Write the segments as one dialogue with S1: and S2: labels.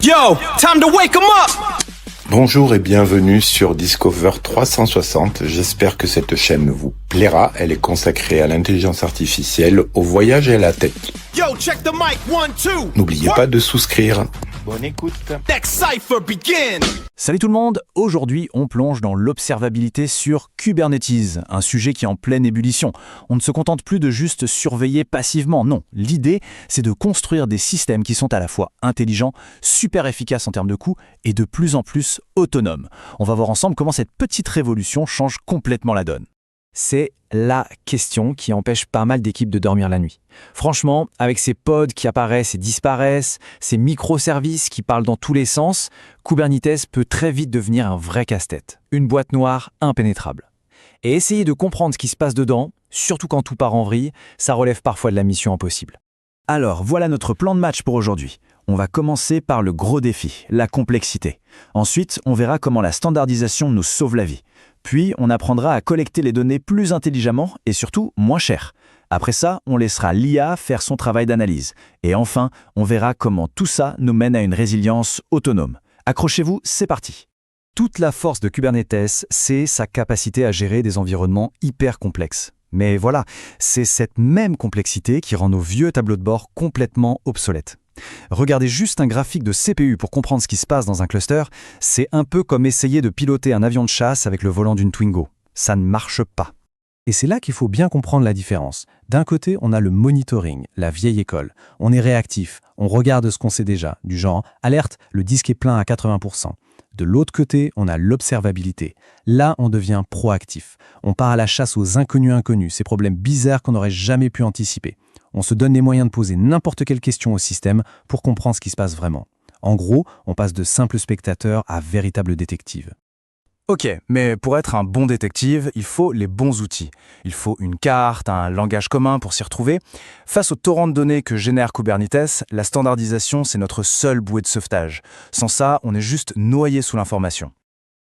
S1: Yo, time to wake 'em up!
S2: Bonjour et bienvenue sur Discover 360. J'espère que cette chaîne vous plaira. Elle est consacrée à l'intelligence artificielle, au voyage et à la tech.
S1: Yo, check the mic, 1, 2.
S2: N'oubliez pas de souscrire. Bonne écoute.
S1: Next cipher begin.
S3: Salut tout le monde, aujourd'hui on plonge dans l'observabilité sur Kubernetes, un sujet qui est en pleine ébullition. On ne se contente plus de juste surveiller passivement, non. L'idée, c'est de construire des systèmes qui sont à la fois intelligents, super efficaces en termes de coûts et de plus en plus autonomes. On va voir ensemble comment cette petite révolution change complètement la donne. C'est la question qui empêche pas mal d'équipes de dormir la nuit. Franchement, avec ces pods qui apparaissent et disparaissent, ces microservices qui parlent dans tous les sens, Kubernetes peut très vite devenir un vrai casse-tête, une boîte noire impénétrable. Et essayer de comprendre ce qui se passe dedans, surtout quand tout part en vrille, ça relève parfois de la mission impossible. Alors, voilà notre plan de match pour aujourd'hui. On va commencer par le gros défi, la complexité. Ensuite, on verra comment la standardisation nous sauve la vie. Puis, on apprendra à collecter les données plus intelligemment et surtout moins cher. Après ça, on laissera l'IA faire son travail d'analyse. Et enfin, on verra comment tout ça nous mène à une résilience autonome. Accrochez-vous, c'est parti. Toute la force de Kubernetes, c'est sa capacité à gérer des environnements hyper complexes. Mais voilà, c'est cette même complexité qui rend nos vieux tableaux de bord complètement obsolètes. Regardez juste un graphique de CPU pour comprendre ce qui se passe dans un cluster, c'est un peu comme essayer de piloter un avion de chasse avec le volant d'une Twingo. Ça ne marche pas.
S4: Et c'est là qu'il faut bien comprendre la différence. D'un côté, on a le monitoring, la vieille école. On est réactif, on regarde ce qu'on sait déjà, du genre « alerte, le disque est plein à 80%. » De l'autre côté, on a l'observabilité. Là, on devient proactif. On part à la chasse aux inconnus, ces problèmes bizarres qu'on n'aurait jamais pu anticiper. On se donne les moyens de poser n'importe quelle question au système pour comprendre ce qui se passe vraiment. En gros, on passe de simple spectateur à véritable détective.
S3: Ok, mais pour être un bon détective, il faut les bons outils. Il faut une carte, un langage commun pour s'y retrouver. Face au torrent de données que génère Kubernetes, la standardisation, c'est notre seule bouée de sauvetage. Sans ça, on est juste noyé sous l'information.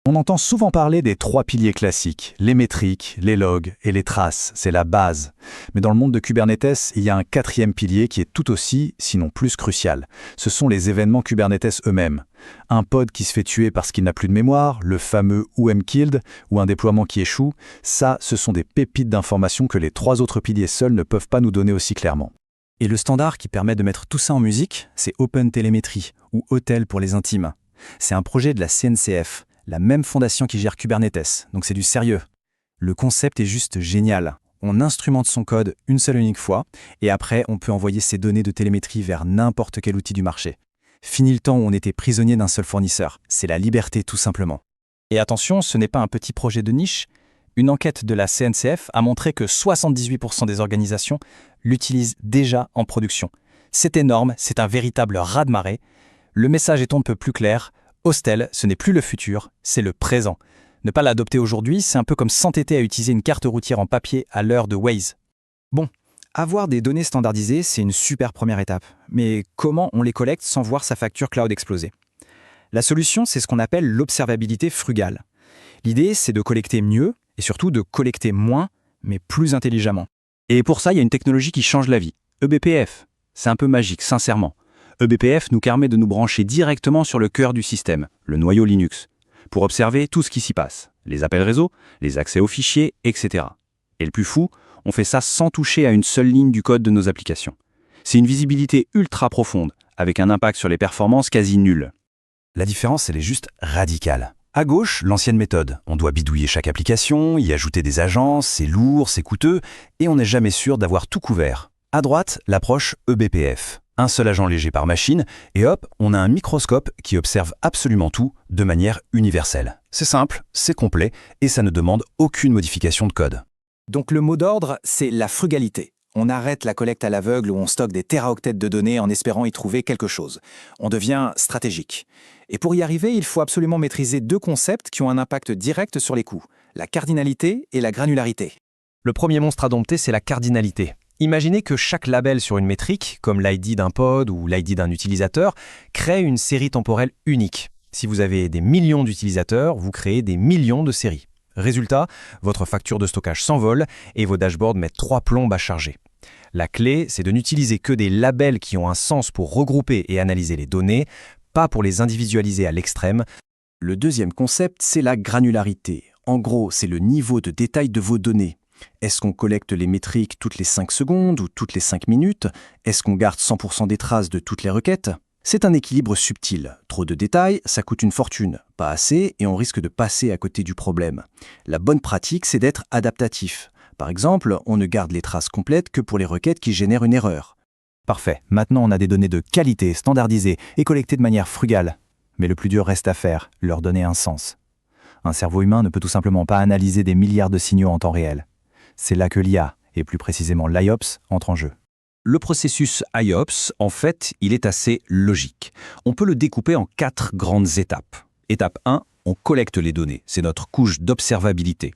S3: On entend souvent parler des 3 piliers classiques, les métriques, les logs et les traces, c'est la base. Mais dans le monde de Kubernetes, il y a un 4e pilier qui est tout aussi, sinon plus crucial. Ce sont les événements Kubernetes eux-mêmes. Un pod qui se fait tuer parce qu'il n'a plus de mémoire, le fameux who-am-killed, ou un déploiement qui échoue, ça, ce sont des pépites d'informations que les 3 autres piliers seuls ne peuvent pas nous donner aussi clairement. Et le standard qui permet de mettre tout ça en musique, c'est OpenTelemetry, ou OTel pour les intimes. C'est un projet de la CNCF, la même fondation qui gère Kubernetes, donc c'est du sérieux. Le concept est juste génial. On instrumente son code une seule et unique fois, et après on peut envoyer ses données de télémétrie vers n'importe quel outil du marché. Fini le temps où on était prisonnier d'un seul fournisseur, c'est la liberté tout simplement. Et attention, ce n'est pas un petit projet de niche. Une enquête de la CNCF a montré que 78% des organisations l'utilisent déjà en production. C'est énorme, c'est un véritable raz-de-marée. Le message est on ne peut plus clair. Hostel, ce n'est plus le futur, c'est le présent. Ne pas l'adopter aujourd'hui, c'est un peu comme s'entêter à utiliser une carte routière en papier à l'heure de Waze. Bon, avoir des données standardisées, c'est une super première étape. Mais comment on les collecte sans voir sa facture cloud exploser? La solution, c'est ce qu'on appelle l'observabilité frugale. L'idée, c'est de collecter mieux et surtout de collecter moins, mais plus intelligemment. Et pour ça, il y a une technologie qui change la vie. eBPF. C'est un peu magique, sincèrement. eBPF nous permet de nous brancher directement sur le cœur du système, le noyau Linux, pour observer tout ce qui s'y passe, les appels réseau, les accès aux fichiers, etc. Et le plus fou, on fait ça sans toucher à une seule ligne du code de nos applications. C'est une visibilité ultra profonde, avec un impact sur les performances quasi nul.
S4: La différence, elle est juste radicale. À gauche, l'ancienne méthode. On doit bidouiller chaque application, y ajouter des agences, c'est lourd, c'est coûteux, et on n'est jamais sûr d'avoir tout couvert. À droite, l'approche eBPF. Un seul agent léger par machine, et hop, on a un microscope qui observe absolument tout de manière universelle. C'est simple, c'est complet, et ça ne demande aucune modification de code.
S3: Donc le mot d'ordre, c'est la frugalité. On arrête la collecte à l'aveugle où on stocke des téraoctets de données en espérant y trouver quelque chose. On devient stratégique. Et pour y arriver, il faut absolument maîtriser 2 concepts qui ont un impact direct sur les coûts, la cardinalité et la granularité.
S5: Le premier monstre à dompter, c'est la cardinalité. Imaginez que chaque label sur une métrique, comme l'ID d'un pod ou l'ID d'un utilisateur, crée une série temporelle unique. Si vous avez des millions d'utilisateurs, vous créez des millions de séries. Résultat, votre facture de stockage s'envole et vos dashboards mettent 3 plombes à charger. La clé, c'est de n'utiliser que des labels qui ont un sens pour regrouper et analyser les données, pas pour les individualiser à l'extrême.
S3: Le deuxième concept, c'est la granularité. En gros, c'est le niveau de détail de vos données. Est-ce qu'on collecte les métriques toutes les 5 secondes ou toutes les 5 minutes? Est-ce qu'on garde 100% des traces de toutes les requêtes? C'est un équilibre subtil. Trop de détails, ça coûte une fortune. Pas assez, et on risque de passer à côté du problème. La bonne pratique, c'est d'être adaptatif. Par exemple, on ne garde les traces complètes que pour les requêtes qui génèrent une erreur.
S5: Parfait. Maintenant, on a des données de qualité, standardisées et collectées de manière frugale. Mais le plus dur reste à faire, leur donner un sens. Un cerveau humain ne peut tout simplement pas analyser des milliards de signaux en temps réel. C'est là que l'IA, et plus précisément l'IOPS, entre en jeu.
S6: Le processus IOPS, en fait, il est assez logique. On peut le découper en 4 grandes étapes. Étape 1, on collecte les données. C'est notre couche d'observabilité.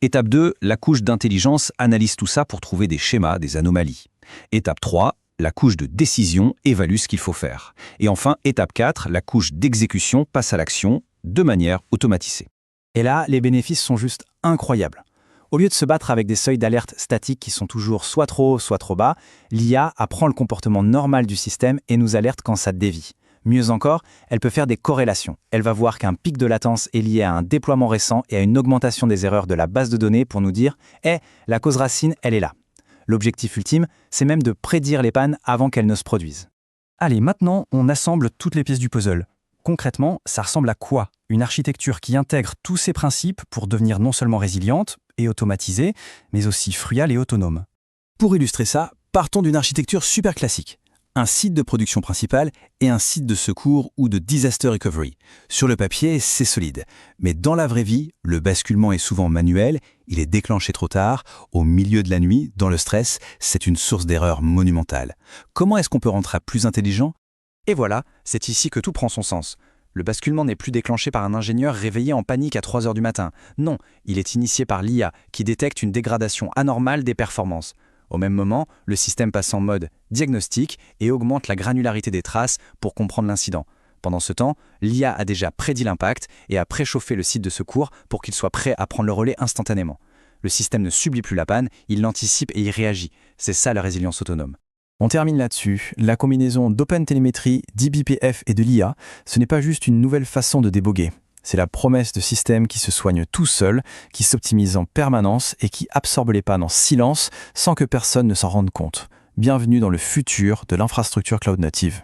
S6: Étape 2, la couche d'intelligence analyse tout ça pour trouver des schémas, des anomalies. Étape 3, la couche de décision évalue ce qu'il faut faire. Et enfin, étape 4, la couche d'exécution passe à l'action de manière automatisée.
S3: Et là, les bénéfices sont juste incroyables. Au lieu de se battre avec des seuils d'alerte statiques qui sont toujours soit trop haut, soit trop bas, l'IA apprend le comportement normal du système et nous alerte quand ça dévie. Mieux encore, elle peut faire des corrélations. Elle va voir qu'un pic de latence est lié à un déploiement récent et à une augmentation des erreurs de la base de données pour nous dire « Eh, la cause racine, elle est là ». L'objectif ultime, c'est même de prédire les pannes avant qu'elles ne se produisent. Allez, maintenant, on assemble toutes les pièces du puzzle. Concrètement, ça ressemble à quoi? Une architecture qui intègre tous ces principes pour devenir non seulement résiliente et automatisée, mais aussi frugal et autonome. Pour illustrer ça, partons d'une architecture super classique. Un site de production principal et un site de secours ou de disaster recovery. Sur le papier, c'est solide. Mais dans la vraie vie, le basculement est souvent manuel, il est déclenché trop tard, au milieu de la nuit, dans le stress, c'est une source d'erreur monumentale. Comment est-ce qu'on peut rendre ça plus intelligent? Et voilà, c'est ici que tout prend son sens. Le basculement n'est plus déclenché par un ingénieur réveillé en panique à 3 heures du matin. Non, il est initié par l'IA qui détecte une dégradation anormale des performances. Au même moment, le système passe en mode diagnostic et augmente la granularité des traces pour comprendre l'incident. Pendant ce temps, l'IA a déjà prédit l'impact et a préchauffé le site de secours pour qu'il soit prêt à prendre le relais instantanément. Le système ne subit plus la panne, il l'anticipe et y réagit. C'est ça la résilience autonome. On termine là-dessus. La combinaison d'OpenTelemetry, d'eBPF et de l'IA, ce n'est pas juste une nouvelle façon de déboguer. C'est la promesse de systèmes qui se soignent tout seuls, qui s'optimisent en permanence et qui absorbent les pannes en silence sans que personne ne s'en rende compte. Bienvenue dans le futur de l'infrastructure cloud native.